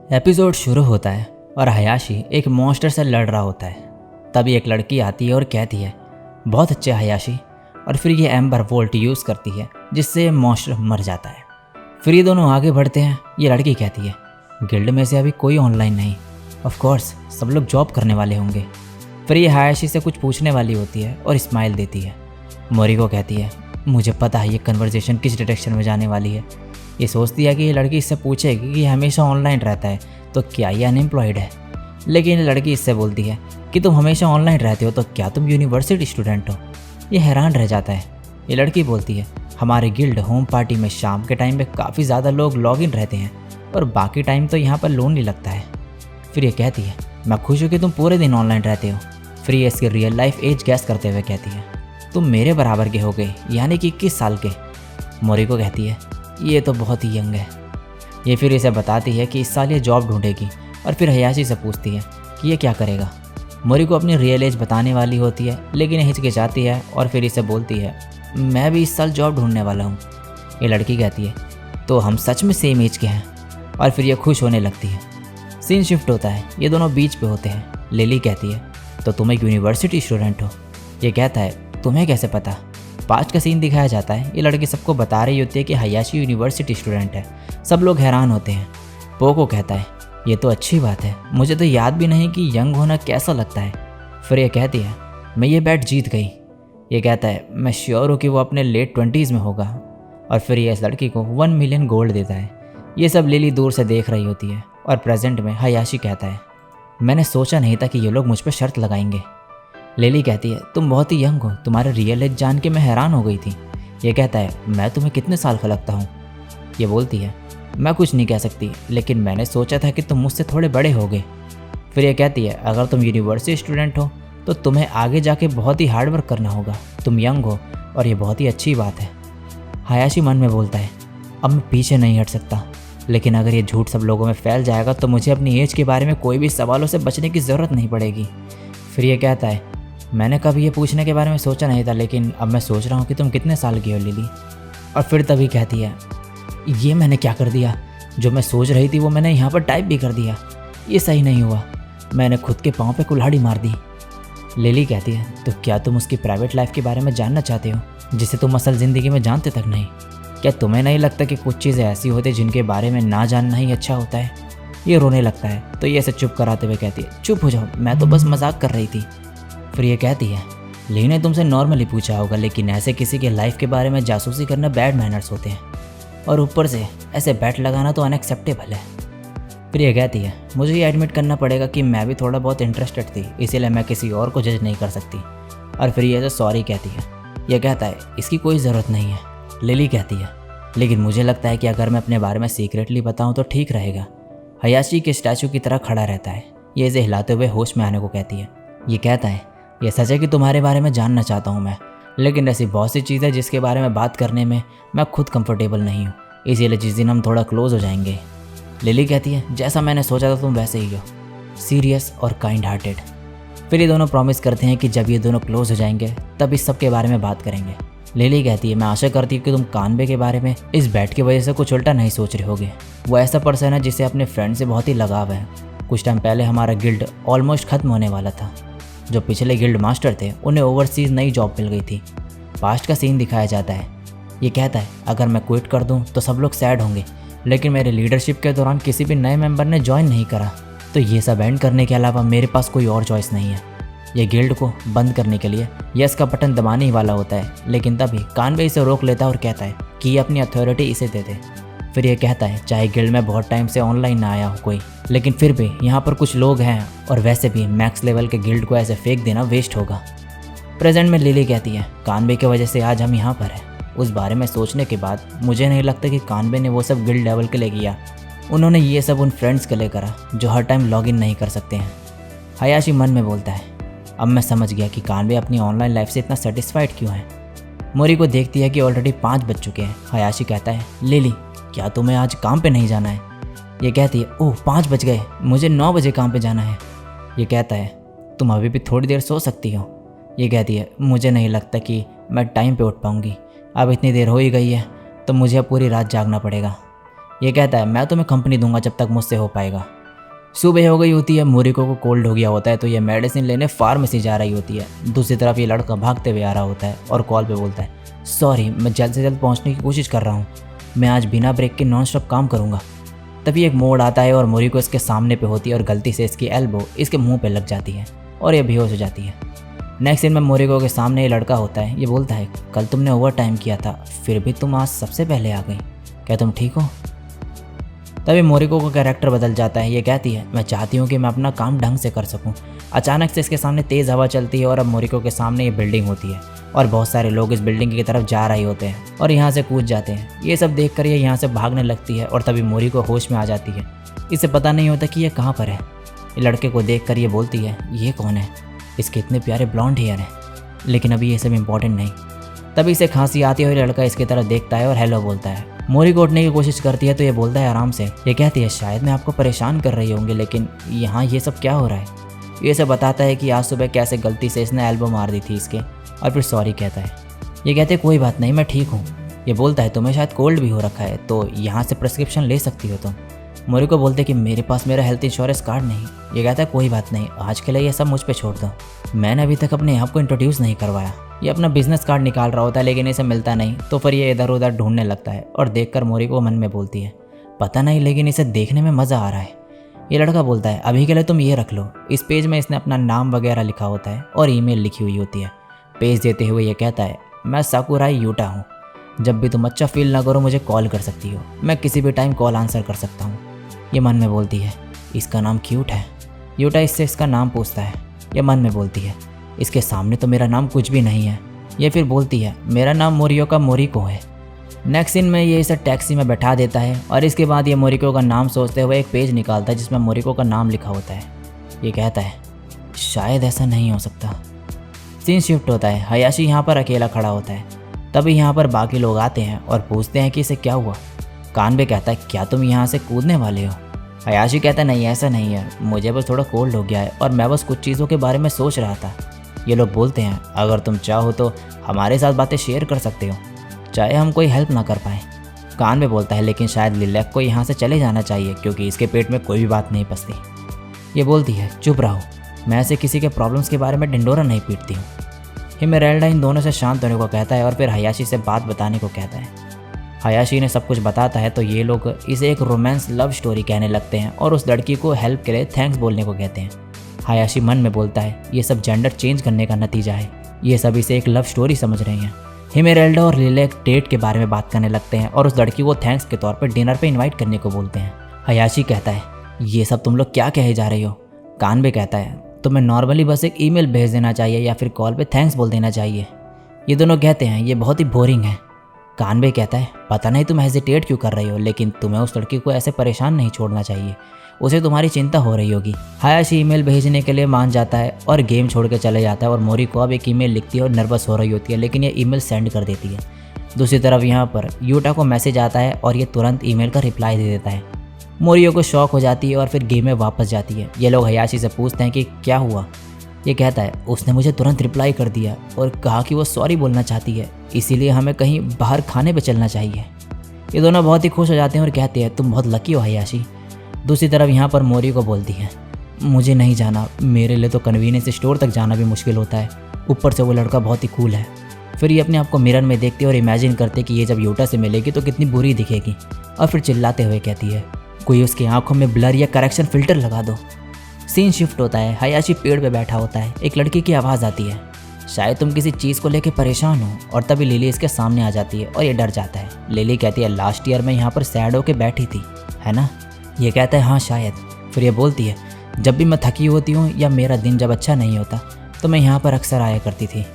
Episode शुरू होता है और हयाशी एक मॉन्स्टर से लड़ रहा होता है। तभी एक लड़की आती है और कहती है, बहुत अच्छे हयाशी। और फिर ये एम्बर वोल्ट यूज़ करती है जिससे मॉन्स्टर मर जाता है। फिर ये दोनों आगे बढ़ते हैं। ये लड़की कहती है, गिल्ड में से अभी कोई ऑनलाइन नहीं, ऑफ कोर्स सब लोग जॉब करने वाले होंगे। फिर ये हयाशी से कुछ पूछने वाली होती है और स्माइल देती है। मोरिको कहती है, मुझे पता है ये कन्वर्जेशन किस डायरेक्शन में जाने वाली है। ये सोचती है कि ये लड़की इससे पूछेगी कि हमेशा ऑनलाइन रहता है तो क्या ये अनएम्प्लॉयड है। लेकिन ये लड़की इससे बोलती है कि तुम हमेशा ऑनलाइन रहते हो तो क्या तुम यूनिवर्सिटी स्टूडेंट हो। ये हैरान रह जाता है। ये लड़की बोलती है, हमारे गिल्ड होम पार्टी में शाम के टाइम में काफ़ी ज़्यादा लोग लॉग इन रहते हैं और बाकी टाइम तो यहाँ पर लोनली लगता है। फिर ये कहती है, मैं खुश हूँ कि तुम पूरे दिन ऑनलाइन रहते हो। फिर ये इसकी रियल लाइफ एज गैस करते हुए कहती है, तुम मेरे बराबर के हो गए, यानी कि 21 साल के। मोरिको कहती है, ये तो बहुत ही यंग है। ये फिर इसे बताती है कि इस साल ये जॉब ढूंढेगी और फिर हयाशी से पूछती है कि ये क्या करेगा। मोरिको अपनी रियल एज बताने वाली होती है लेकिन हिचकिचाती है और फिर इसे बोलती है, मैं भी इस साल जॉब ढूंढने वाला हूँ। ये लड़की कहती है, तो हम सच में सेम एज के हैं। और फिर ये खुश होने लगती है। सीन शिफ्ट होता है। ये दोनों बीच पे होते हैं। लिली कहती है, तो तुम एक यूनिवर्सिटी स्टूडेंट हो। ये कहता है, तुम्हें कैसे पता। पास्ट का सीन दिखाया जाता है। ये लड़की सबको बता रही होती है कि हयाशी यूनिवर्सिटी स्टूडेंट है। सब लोग हैरान होते हैं। पोको कहता है, ये तो अच्छी बात है, मुझे तो याद भी नहीं कि यंग होना कैसा लगता है। फिर ये कहती है, मैं ये बैट जीत गई। ये कहता है, मैं श्योर हूँ कि वो अपने लेट 20s में होगा। और फिर ये इस लड़की को 1 मिलियन गोल्ड देता है। ये सब लिली दूर से देख रही होती है और प्रेजेंट में हयाशी कहता है, मैंने सोचा नहीं था कि ये लोग मुझ पर शर्त लगाएंगे। लिली कहती है, तुम बहुत ही यंग हो, तुम्हारे रियल एज जान के मैं हैरान हो गई थी। ये कहता है, मैं तुम्हें कितने साल का लगता हूँ। ये बोलती है, मैं कुछ नहीं कह सकती, लेकिन मैंने सोचा था कि तुम मुझसे थोड़े बड़े होगे। फिर ये कहती है, अगर तुम यूनिवर्सिटी स्टूडेंट हो तो तुम्हें आगे जाके बहुत ही हार्ड वर्क करना होगा। तुम यंग हो और ये बहुत ही अच्छी बात है। हयाशी मन में बोलता है, अब मैं पीछे नहीं हट सकता, लेकिन अगर ये झूठ सब लोगों में फैल जाएगा तो मुझे अपनी एज के बारे में कोई भी सवालों से बचने की ज़रूरत नहीं पड़ेगी। फिर ये कहता है, मैंने कभी ये पूछने के बारे में सोचा नहीं था, लेकिन अब मैं सोच रहा हूँ कि तुम कितने साल की हो लिली। और फिर तभी कहती है, ये मैंने क्या कर दिया, जो मैं सोच रही थी वो मैंने यहाँ पर टाइप भी कर दिया। ये सही नहीं हुआ, मैंने खुद के पाँव पे कुल्हाड़ी मार दी। लिली कहती है, तो क्या तुम उसकी प्राइवेट लाइफ के बारे में जानना चाहते हो जिसे तुम असल ज़िंदगी में जानते तक नहीं। क्या तुम्हें नहीं लगता कि कुछ चीज़ें ऐसी होती जिनके बारे में ना जानना ही अच्छा होता है। ये रोने लगता है तो ये इसे चुप कराते हुए कहती है, चुप हो जाओ, मैं तो बस मजाक कर रही थी। फिर ये कहती है, ली ने तुमसे नॉर्मली पूछा होगा, लेकिन ऐसे किसी के लाइफ के बारे में जासूसी करना बैड मैनर्स होते हैं, और ऊपर से ऐसे बैट लगाना तो अनएक्सेप्टेबल है। फिर ये कहती है, मुझे ये एडमिट करना पड़ेगा कि मैं भी थोड़ा बहुत इंटरेस्टेड थी, इसीलिए मैं किसी और को जज नहीं कर सकती। और फिर ये सॉरी कहती है। यह कहता है, इसकी कोई ज़रूरत नहीं है। लिली कहती है, लेकिन मुझे लगता है कि अगर मैं अपने बारे में सीक्रेटली बताऊं तो ठीक रहेगा। हयाशी के स्टैचू की तरह खड़ा रहता है। ये इसे हिलाते हुए होश में आने को कहती है। ये कहता है, यह सच है कि तुम्हारे बारे में जानना चाहता हूँ मैं, लेकिन ऐसी बहुत सी चीज़ें जिसके बारे में बात करने में मैं खुद कंफर्टेबल नहीं हूँ, इसीलिए जिस दिन हम थोड़ा क्लोज हो जाएंगे। लिली कहती है, जैसा मैंने सोचा था तुम वैसे ही हो, सीरियस और काइंड हार्टेड। फिर ये दोनों प्रॉमिस करते हैं कि जब ये दोनों क्लोज हो जाएंगे तब इस सब के बारे में बात करेंगे। लिली कहती है, मैं आशा करती हूँ कि तुम कानबे के बारे में इस बैट की वजह से कुछ उल्टा नहीं सोच रहे होगे। वो ऐसा पर्सन है जिसे अपने फ्रेंड से बहुत ही लगाव है। कुछ टाइम पहले हमारा गिल्ड ऑलमोस्ट ख़त्म होने वाला था। जो पिछले गिल्ड मास्टर थे उन्हें ओवरसीज़ नई जॉब मिल गई थी। पास्ट का सीन दिखाया जाता है। ये कहता है, अगर मैं क्विट कर दूँ तो सब लोग सैड होंगे, लेकिन मेरे लीडरशिप के दौरान किसी भी नए मेंबर ने ज्वाइन नहीं करा, तो ये सब एंड करने के अलावा मेरे पास कोई और चॉइस नहीं है। ये गिल्ड को बंद करने के लिए यस का बटन दबाने ही वाला होता है, लेकिन तभी कानबे इसे रोक लेता है और कहता है कि ये अपनी अथॉरिटी इसे दे दे। फिर ये कहता है, चाहे गिल्ड में बहुत टाइम से ऑनलाइन ना आया हो कोई, लेकिन फिर भी यहाँ पर कुछ लोग हैं, और वैसे भी मैक्स लेवल के गिल्ड को ऐसे फेंक देना वेस्ट होगा। प्रेजेंट में लिली कहती है, कानबे की वजह से आज हम यहाँ पर हैं। उस बारे में सोचने के बाद मुझे नहीं लगता कि कानबे ने वो सब गिल्ड लेवल के लिए किया। उन्होंने ये सब उन फ्रेंड्स के लिए करा जो हर टाइम लॉगिन नहीं कर सकते हैं। हयाशी मन में बोलता है, अब मैं समझ गया कि कानबे अपनी ऑनलाइन लाइफ से इतना सेटिस्फाइड क्यों है। मोरी को देखती है कि ऑलरेडी 5 बज चुके हैं। हयाशी कहता है, लिली क्या तुम्हें आज काम पे नहीं जाना है। ये कहती है, ओह 5 बज गए, मुझे 9 बजे काम पे जाना है। ये कहता है, तुम अभी भी थोड़ी देर सो सकती हो। ये कहती है, मुझे नहीं लगता कि मैं टाइम पे उठ पाऊँगी, अब इतनी देर हो ही गई है तो मुझे अब पूरी रात जागना पड़ेगा। ये कहता है मैं तुम्हें कंपनी दूंगा जब तक मुझसे हो पाएगा। सुबह हो गई होती है, मोरिको को कोल्ड हो गया होता है तो ये मेडिसिन लेने फार्मेसी जा रही होती है। दूसरी तरफ ये लड़का भागते हुए आ रहा होता है और कॉल पे बोलता है सॉरी, मैं जल्द से जल्द पहुंचने की कोशिश कर रहा हूँ, मैं आज बिना ब्रेक के नॉन स्टॉप काम करूँगा। तभी एक मोड़ आता है और मोरिको इसके सामने पे होती है और गलती से इसकी एल्बो इसके मुंह पे लग जाती है और ये बेहोश हो जाती है। नेक्स्ट सीन में मोरिको के सामने ये लड़का होता है। ये बोलता है कल तुमने ओवर टाइम किया था, फिर भी तुम आज सबसे पहले आ गई, क्या तुम ठीक हो? तभी मोरिको का कैरेक्टर बदल जाता है। ये कहती है मैं चाहती हूँ कि मैं अपना काम ढंग से कर सकूँ। अचानक से इसके सामने तेज़ हवा चलती है और अब मोरिको के सामने ये बिल्डिंग होती है और बहुत सारे लोग इस बिल्डिंग की तरफ जा रहे होते हैं और यहाँ से कूद जाते हैं। ये सब देख कर ये यहाँ से भागने लगती है और तभी मोरिको होश में आ जाती है। इसे पता नहीं होता कि ये कहाँ पर है। ये लड़के को देख कर ये बोलती है ये कौन है, इसके इतने प्यारे ब्लॉन्ड हेयर हैं। लेकिन अभी ये सब इम्पोर्टेंट नहीं। तभी इसे खांसी आती है और ये लड़का इसकी तरफ देखता है और हेलो बोलता है। मोरिको उठने की कोशिश करती है तो ये बोलता है आराम से। ये कहती है शायद मैं आपको परेशान कर रही होंगी, लेकिन यहाँ ये सब क्या हो रहा है। ये इसे बताता है कि आज सुबह कैसे गलती से इसने एल्बो मार दी थी इसके और फिर सॉरी कहता है। ये कहते कोई बात नहीं, मैं ठीक हूँ। ये बोलता है तुम्हें शायद कोल्ड भी हो रखा है तो यहाँ से प्रिस्क्रिप्शन ले सकती हो तुम। मोरिको बोलते कि मेरे पास मेरा हेल्थ इंश्योरेंस कार्ड नहीं। ये कहता है कोई बात नहीं, आज के लिए ये सब मुझ पे छोड़ दो, मैंने अभी तक अपने आप को इंट्रोड्यूस नहीं करवाया। ये अपना बिजनेस कार्ड निकाल रहा होता है लेकिन इसे मिलता नहीं तो फिर ये इधर उधर ढूंढने लगता है और देखकर मोरिको मन में बोलती है पता नहीं लेकिन इसे देखने में मज़ा आ रहा है। ये लड़का बोलता है अभी के लिए तुम ये रख लो। इस पेज में इसने अपना नाम वगैरह लिखा होता है और ईमेल लिखी हुई होती है। पेज देते हुए ये कहता है मैं साकुराई यूटा हूँ, जब भी तुम अच्छा फील ना करो मुझे कॉल कर सकती हो, मैं किसी भी टाइम कॉल आंसर कर सकता हूँ। ये मन में बोलती है इसका नाम क्यूट है। यूटा इससे इसका नाम पूछता है। ये मन में बोलती है इसके सामने तो मेरा नाम कुछ भी नहीं है। ये फिर बोलती है मेरा नाम मोरियोका मोरिको है। नेक्स्ट सीन में ये इसे टैक्सी में बैठा देता है और इसके बाद ये मोरिको का नाम सोचते हुए एक पेज निकालता है जिसमें मोरिको का नाम लिखा होता है। ये कहता है शायद ऐसा नहीं हो सकता। सीन शिफ्ट होता है। हयाशी यहाँ पर अकेला खड़ा होता है। तभी यहाँ पर बाकी लोग आते हैं और पूछते हैं कि इसे क्या हुआ। कानबे कहता है क्या तुम यहाँ से कूदने वाले हो? हयाशी कहता है नहीं ऐसा नहीं है, मुझे बस थोड़ा कोल्ड हो गया है और मैं बस कुछ चीज़ों के बारे में सोच रहा था। ये लोग बोलते हैं अगर तुम चाहो तो हमारे साथ बातें शेयर कर सकते हो, चाहे हम कोई हेल्प ना कर पाएँ। कानबे बोलता है लेकिन शायद लिलेक को यहाँ से चले जाना चाहिए क्योंकि इसके पेट में कोई भी बात नहीं पसती। ये बोलती है चुप रहो, मैं ऐसे किसी के प्रॉब्लम्स के बारे में डिंडोरा नहीं पीटती हूँ। हिमेरेल्डा इन दोनों से शांत होने को कहता है और फिर हयाशी से बात बताने को कहता है। हयाशी ने सब कुछ बताता है तो ये लोग इसे एक रोमांस लव स्टोरी कहने लगते हैं और उस लड़की को हेल्प के लिए थैंक्स बोलने को कहते हैं। हयाशी मन में बोलता है ये सब जेंडर चेंज करने का नतीजा है, ये सब इसे एक लव स्टोरी समझ रही हैं। हिमेरेल्डा और लिलेक डेट के बारे में बात करने लगते हैं और उस लड़की को थैंक्स के तौर पर डिनर पर इन्वाइट करने को बोलते हैं। हयाशी कहता है ये सब तुम लोग क्या कहे जा रहे हो? कानबे कहता है तुम्हें नॉर्मली बस एक ईमेल भेज देना चाहिए या फिर कॉल पे थैंक्स बोल देना चाहिए। ये दोनों कहते हैं ये बहुत ही बोरिंग है। कानबे कहता है पता नहीं तुम हेजिटेट क्यों कर रही हो, लेकिन तुम्हें उस लड़की को ऐसे परेशान नहीं छोड़ना चाहिए, उसे तुम्हारी चिंता हो रही होगी। हयाशी ईमेल भेजने के लिए मान जाता है और गेम छोड़ के चले जाता है और मोरिको अब एक ईमेल लिखती है और नर्वस हो रही होती है लेकिन ये ईमेल सेंड कर देती है। दूसरी तरफ यहाँ पर यूटा को मैसेज आता है और ये तुरंत ईमेल का रिप्लाई दे देता है। मोरियो को शॉक हो जाती है और फिर गेम में वापस जाती है। ये लोग हयाशी से पूछते हैं कि क्या हुआ। ये कहता है उसने मुझे तुरंत रिप्लाई कर दिया और कहा कि वो सॉरी बोलना चाहती है, इसीलिए हमें कहीं बाहर खाने पे चलना चाहिए। ये दोनों बहुत ही खुश हो जाते हैं और कहते हैं तुम बहुत लकी हो हयाशी। दूसरी तरफ यहाँ पर मोरियो को बोलती है मुझे नहीं जाना, मेरे लिए तो कन्वीनियंस स्टोर तक जाना भी मुश्किल होता है, ऊपर से वो लड़का बहुत ही कूल है। फिर ये अपने आप को मिरर में देखती है और इमेजिन करते कि ये जब यूटा से मिलेगी तो कितनी बुरी दिखेगी और फिर चिल्लाते हुए कहती है कोई उसकी आंखों में ब्लर या करेक्शन फिल्टर लगा दो। सीन शिफ्ट होता है। हयाशी पेड़ पे बैठा होता है। एक लड़की की आवाज़ आती है शायद तुम किसी चीज़ को लेकर परेशान हो, और तभी लिली इसके सामने आ जाती है और ये डर जाता है। लिली कहती है लास्ट ईयर में यहाँ पर सैड होके बैठी थी है ना? ये कहता है हाँ शायद। फिर ये बोलती है जब भी मैं थकी होती हूँ या मेरा दिन जब अच्छा नहीं होता तो मैं यहाँ पर अक्सर आया करती थी।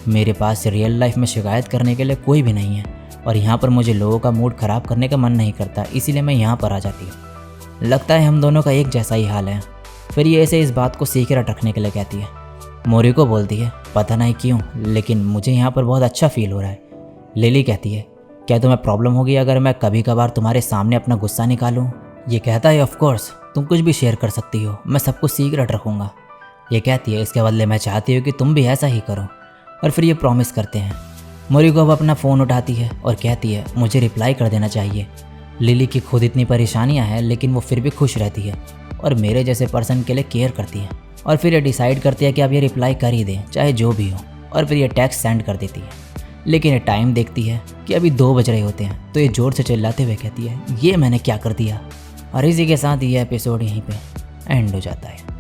मेरे पास रियल लाइफ में शिकायत करने के लिए कोई भी नहीं है और यहाँ पर मुझे लोगों का मूड ख़राब करने का मन नहीं करता, इसीलिए मैं यहाँ पर आ जाती हूँ। लगता है हम दोनों का एक जैसा ही हाल है। फिर ये ऐसे इस बात को सीक्रेट रखने के लिए कहती है। मोरिको बोलती है पता नहीं क्यों लेकिन मुझे यहाँ पर बहुत अच्छा फील हो रहा है। लिली कहती है क्या तुम्हें प्रॉब्लम होगी अगर मैं कभी कभार तुम्हारे सामने अपना गुस्सा निकालूं? ये कहता है ऑफ कोर्स तुम कुछ भी शेयर कर सकती हो, मैं सब कुछ सीक्रेट रखूँगा। ये कहती है इसके बदले मैं चाहती हूँ कि तुम भी ऐसा ही करो, और फिर ये प्रॉमिस करते हैं। मोरिको अब अपना फ़ोन उठाती है और कहती है मुझे रिप्लाई कर देना चाहिए। लिली की खुद इतनी परेशानियां हैं लेकिन वो फिर भी खुश रहती है और मेरे जैसे पर्सन के लिए केयर करती है। और फिर ये डिसाइड करती है कि अब ये रिप्लाई कर ही दें चाहे जो भी हो, और फिर ये टेक्स्ट सेंड कर देती है। लेकिन ये टाइम देखती है कि अभी 2 बज रहे होते हैं तो ये जोर से चिल्लाते हुए कहती है, ये मैंने क्या कर दिया। और इसी के साथ ये एपिसोड यहीं पे एंड हो जाता है।